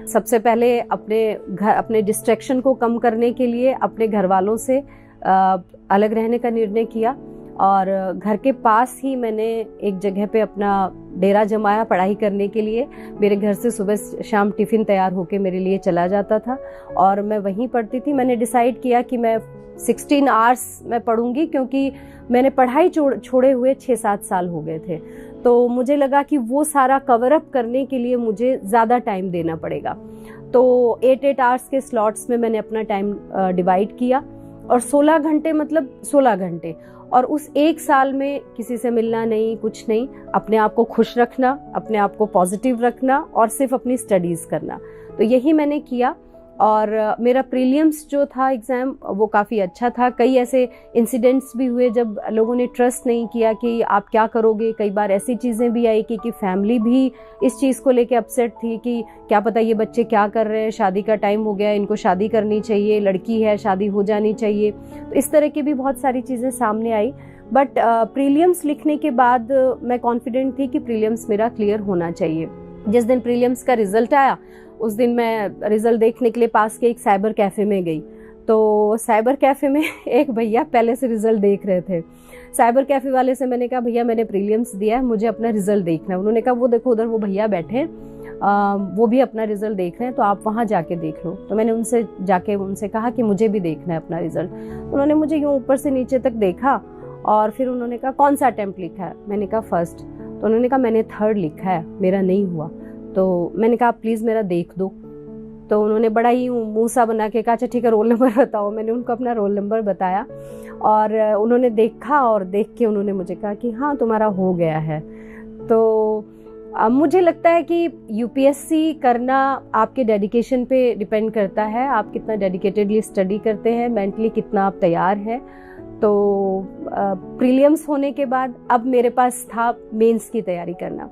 सबसे पहले अपने डिस्ट्रैक्शन को कम करने के लिए अपने घर वालों से अलग रहने का निर्णय किया और घर के पास ही मैंने एक जगह पे अपना डेरा जमाया पढ़ाई करने के लिए। मेरे घर से सुबह शाम टिफ़िन तैयार होके मेरे लिए चला जाता था और मैं वहीं पढ़ती थी। मैंने डिसाइड किया कि मैं 16 आवर्स मैं पढ़ूंगी, क्योंकि मैंने पढ़ाई छोड़े हुए 6-7 साल हो गए थे। तो मुझे लगा कि वो सारा कवर अप करने के लिए मुझे ज़्यादा टाइम देना पड़ेगा। तो 8 आवर्स के स्लॉट्स में मैंने अपना टाइम डिवाइड किया और 16 घंटे मतलब 16 घंटे, और उस 1 साल में किसी से मिलना नहीं, कुछ नहीं, अपने आप को खुश रखना, अपने आप को पॉजिटिव रखना और सिर्फ अपनी स्टडीज़ करना। तो यही मैंने किया और मेरा प्रीलिम्स जो था एग्ज़ाम वो काफ़ी अच्छा था। कई ऐसे इंसिडेंट्स भी हुए जब लोगों ने ट्रस्ट नहीं किया कि आप क्या करोगे। कई बार ऐसी चीज़ें भी आई कि फैमिली भी इस चीज़ को लेके अपसेट थी कि क्या पता ये बच्चे क्या कर रहे हैं, शादी का टाइम हो गया, इनको शादी करनी चाहिए, लड़की है शादी हो जानी चाहिए। तो इस तरह की भी बहुत सारी चीज़ें सामने आई। बट प्रीलिम्स लिखने के बाद मैं कॉन्फिडेंट थी कि प्रीलिम्स मेरा क्लियर होना चाहिए। जिस दिन प्रीलिम्स का रिजल्ट आया उस दिन मैं रिजल्ट देखने के लिए पास के एक साइबर कैफ़े में गई। तो साइबर कैफ़े में एक भैया पहले से रिजल्ट देख रहे थे। साइबर कैफ़े वाले से मैंने कहा भैया मैंने प्रीलिम्स दिया है, मुझे अपना रिजल्ट देखना है। उन्होंने कहा वो देखो उधर वो भैया बैठे हैं, वो भी अपना रिजल्ट देख रहे हैं, तो आप वहाँ जाके देख लो। तो मैंने उनसे कहा कि मुझे भी देखना है अपना रिजल्ट। उन्होंने मुझे यूँ ऊपर से नीचे तक देखा और फिर उन्होंने कहा कौन सा अटेम्प्ट लिखा है। मैंने कहा फर्स्ट। तो उन्होंने कहा मैंने 3rd लिखा है, मेरा नहीं हुआ। तो मैंने कहा प्लीज़ मेरा देख दो। तो उन्होंने बड़ा ही मुँह सा बना के कहा अच्छा ठीक है रोल नंबर बताओ। मैंने उनको अपना रोल नंबर बताया और उन्होंने देखा और देख के उन्होंने मुझे कहा कि हाँ तुम्हारा हो गया है। तो मुझे लगता है कि यूपीएससी करना आपके डेडिकेशन पे डिपेंड करता है, आप कितना डेडिकेटेडली स्टडी करते हैं, मेंटली कितना आप तैयार हैं। तो प्रीलिम्स होने के बाद अब मेरे पास था मेंस की तैयारी करना।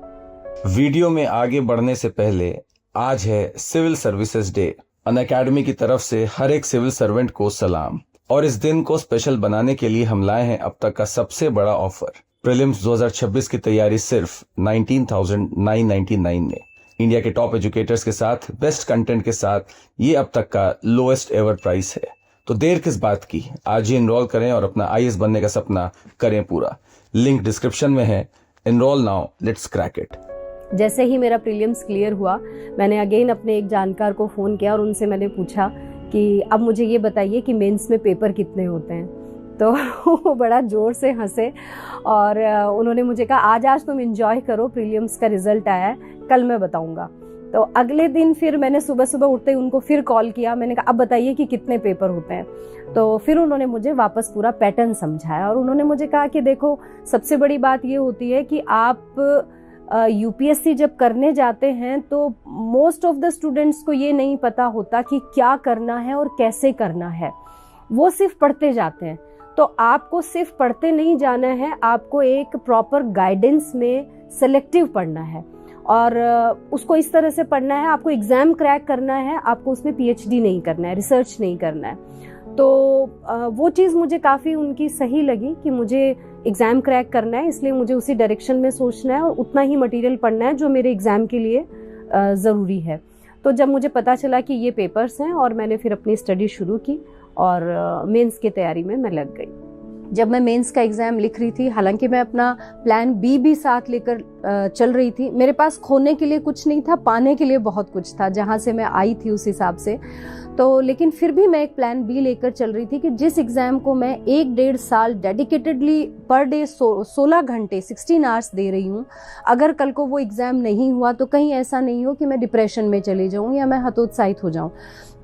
वीडियो में आगे बढ़ने से पहले आज है सिविल सर्विसेज डे। अनअकैडमी की तरफ से हर एक सिविल सर्वेंट को सलाम। और इस दिन को स्पेशल बनाने के लिए हम लाए हैं अब तक का सबसे बड़ा ऑफर। प्रीलिम्स 2026 की तैयारी सिर्फ 19,999 में। इंडिया के टॉप एजुकेटर्स के साथ बेस्ट कंटेंट के साथ ये अब तक का लोएस्ट एवर प्राइस है। तो देर किस बात की, आज ही एनरोल करें और अपना आईएएस बनने का सपना करें पूरा। लिंक डिस्क्रिप्शन में है। Enrol now, let's crack it. जैसे ही मेरा प्रीलिम्स क्लियर हुआ मैंने अगेन अपने एक जानकार को फ़ोन किया और उनसे मैंने पूछा कि अब मुझे ये बताइए कि मेंस में पेपर कितने होते हैं। तो वो बड़ा ज़ोर से हंसे और उन्होंने मुझे कहा आज तुम एंजॉय करो, प्रीलिम्स का रिज़ल्ट आया है, कल मैं बताऊंगा। तो अगले दिन फिर मैंने सुबह सुबह उठते ही उनको फिर कॉल किया। मैंने कहा अब बताइए कि कितने पेपर होते हैं। तो फिर उन्होंने मुझे वापस पूरा पैटर्न समझाया और उन्होंने मुझे कहा कि देखो सबसे बड़ी बात ये होती है कि आप यूपीएससी जब करने जाते हैं तो मोस्ट ऑफ द स्टूडेंट्स को ये नहीं पता होता कि क्या करना है और कैसे करना है, वो सिर्फ पढ़ते जाते हैं। तो आपको सिर्फ पढ़ते नहीं जाना है, आपको एक प्रॉपर गाइडेंस में सेलेक्टिव पढ़ना है और उसको इस तरह से पढ़ना है। आपको एग्जाम क्रैक करना है, आपको उसमें पीएचडी नहीं करना है, रिसर्च नहीं करना है। तो वो चीज़ मुझे काफ़ी उनकी सही लगी कि मुझे एग्ज़ाम क्रैक करना है, इसलिए मुझे उसी डायरेक्शन में सोचना है और उतना ही मटेरियल पढ़ना है जो मेरे एग्ज़ाम के लिए ज़रूरी है। तो जब मुझे पता चला कि ये पेपर्स हैं और मैंने फिर अपनी स्टडी शुरू की और मेंस की तैयारी में मैं लग गई। जब मैं मेंस का एग्ज़ाम लिख रही थी, हालांकि मैं अपना प्लान बी भी साथ लेकर चल रही थी। मेरे पास खोने के लिए कुछ नहीं था, पाने के लिए बहुत कुछ था, जहाँ से मैं आई थी उस हिसाब से। तो लेकिन फिर भी मैं एक प्लान बी लेकर चल रही थी कि जिस एग्ज़ाम को मैं 1-1.5 साल डेडिकेटेडली पर डे 16 घंटे 16 आवर्स दे रही हूँ, अगर कल को वो एग्ज़ाम नहीं हुआ तो कहीं ऐसा नहीं हो कि मैं डिप्रेशन में चली जाऊँ या मैं हतोत्साहित हो जाऊँ।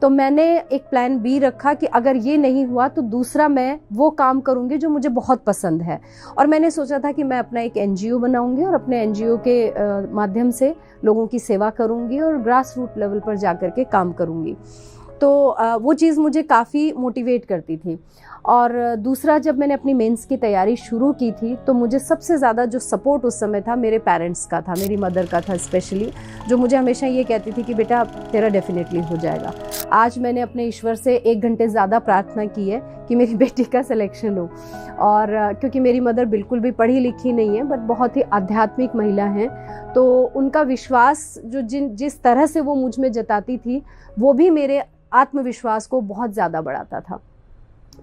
तो मैंने एक प्लान बी रखा कि अगर ये नहीं हुआ तो दूसरा मैं वो काम करूँगी जो मुझे बहुत पसंद है। और मैंने सोचा था कि मैं अपना एक एनजीओ बनाऊँगी और अपने एनजीओ के माध्यम से लोगों की सेवा करूँगी और ग्रास रूट लेवल पर जा कर के काम करूँगी। तो वो चीज़ मुझे काफ़ी मोटिवेट करती थी। और दूसरा, जब मैंने अपनी मेंस की तैयारी शुरू की थी तो मुझे सबसे ज़्यादा जो सपोर्ट उस समय था मेरे पेरेंट्स का था, मेरी मदर का था स्पेशली, जो मुझे हमेशा ये कहती थी कि बेटा तेरा डेफिनेटली हो जाएगा। आज मैंने अपने ईश्वर से 1 घंटे ज़्यादा प्रार्थना की है कि मेरी बेटी का सिलेक्शन हो। और क्योंकि मेरी मदर बिल्कुल भी पढ़ी लिखी नहीं है बट बहुत ही आध्यात्मिक महिला हैं, तो उनका विश्वास जो जिस तरह से वो मुझ में जताती थी वो भी मेरे आत्मविश्वास को बहुत ज़्यादा बढ़ाता था।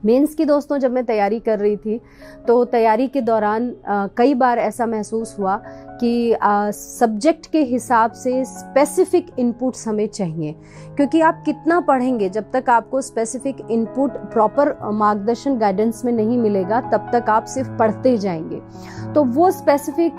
मेंस की दोस्तों जब मैं तैयारी कर रही थी तो तैयारी के दौरान कई बार ऐसा महसूस हुआ कि सब्जेक्ट के हिसाब से स्पेसिफिक इनपुट्स हमें चाहिए, क्योंकि आप कितना पढ़ेंगे जब तक आपको स्पेसिफिक इनपुट प्रॉपर मार्गदर्शन गाइडेंस में नहीं मिलेगा तब तक आप सिर्फ पढ़ते जाएंगे। तो वो स्पेसिफिक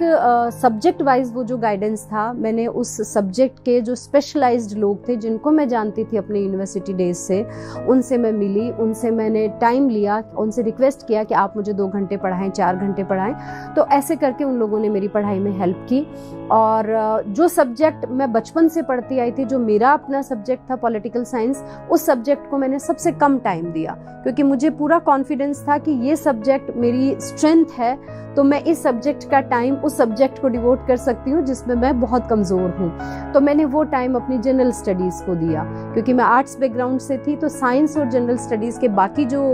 सब्जेक्ट वाइज वो जो गाइडेंस था, मैंने उस सब्जेक्ट के जो स्पेशलाइज्ड लोग थे जिनको मैं जानती थी अपने यूनिवर्सिटी डेज से, उनसे मैं मिली, उनसे मैंने टाइम लिया, उनसे रिक्वेस्ट किया कि आप मुझे 2 घंटे पढ़ाएं, 4 घंटे पढ़ाएं। तो ऐसे करके उन लोगों ने मेरी पढ़ाई में हेल्प की। और जो सब्जेक्ट मैं बचपन से पढ़ती आई थी, जो मेरा अपना सब्जेक्ट था पॉलिटिकल साइंस, उस सब्जेक्ट को मैंने सबसे कम टाइम दिया, क्योंकि मुझे पूरा कॉन्फिडेंस था कि ये सब्जेक्ट मेरी स्ट्रेंथ है, तो मैं इस सब्जेक्ट का टाइम उस सब्जेक्ट को डिवोट कर सकती हूँ जिसमें मैं बहुत कमज़ोर हूँ। तो मैंने वो टाइम अपनी जनरल स्टडीज़ को दिया, क्योंकि मैं आर्ट्स बैकग्राउंड से थी, तो साइंस और जनरल स्टडीज़ के बाकी जो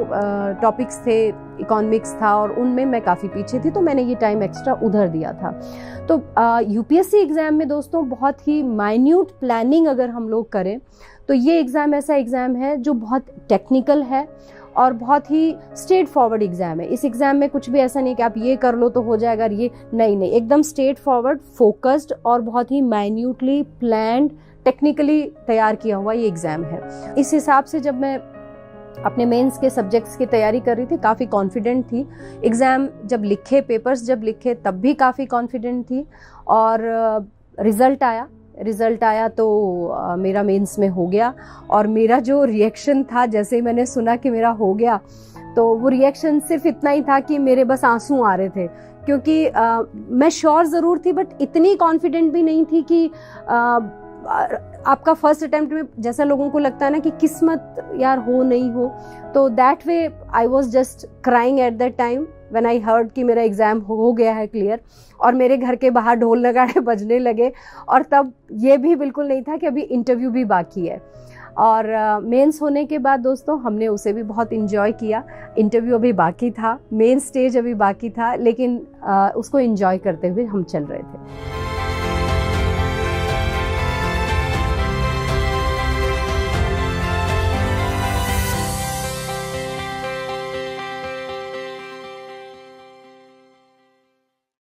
टॉपिक्स थे, इकोनॉमिक्स था और उनमें मैं काफ़ी पीछे थी, तो मैंने ये टाइम एक्स्ट्रा उधर दिया था। तो यूपीएससी एग्ज़ाम में दोस्तों बहुत ही माइन्यूट प्लानिंग अगर हम लोग करें तो ये एग्ज़ाम ऐसा एग्ज़ाम है जो बहुत टेक्निकल है और बहुत ही स्ट्रेट फॉरवर्ड एग्ज़ाम है। इस एग्ज़ाम में कुछ भी ऐसा नहीं कि आप ये कर लो तो हो जाएगा, ये नहीं, एकदम स्ट्रेट फॉरवर्ड, फोकस्ड और बहुत ही माइन्यूटली प्लान्ड, टेक्निकली तैयार किया हुआ ये एग्ज़ाम है। इस हिसाब से जब मैं अपने मेंस के सब्जेक्ट्स की तैयारी कर रही थी, काफ़ी कॉन्फिडेंट थी। एग्ज़ाम जब लिखे, पेपर्स जब लिखे, तब भी काफ़ी कॉन्फिडेंट थी। और रिज़ल्ट आया तो मेरा मेंस में हो गया। और मेरा जो रिएक्शन था, जैसे ही मैंने सुना कि मेरा हो गया, तो वो रिएक्शन सिर्फ इतना ही था कि मेरे बस आंसू आ रहे थे, क्योंकि मैं श्योर ज़रूर थी बट इतनी कॉन्फिडेंट भी नहीं थी कि आपका फर्स्ट अटेम्प्ट में जैसा लोगों को लगता है ना कि किस्मत यार हो नहीं हो, तो that way I was just crying at that time when I heard कि मेरा एग्ज़ाम हो गया है क्लियर। और मेरे घर के बाहर ढोल नगाड़े बजने लगे, और तब ये भी बिल्कुल नहीं था कि अभी इंटरव्यू भी बाकी है। और मेंस होने के बाद दोस्तों हमने उसे भी बहुत इन्जॉय किया। इंटरव्यू अभी बाकी था, मेन स्टेज अभी बाकी था, लेकिन उसको इन्जॉय करते हुए हम चल रहे थे।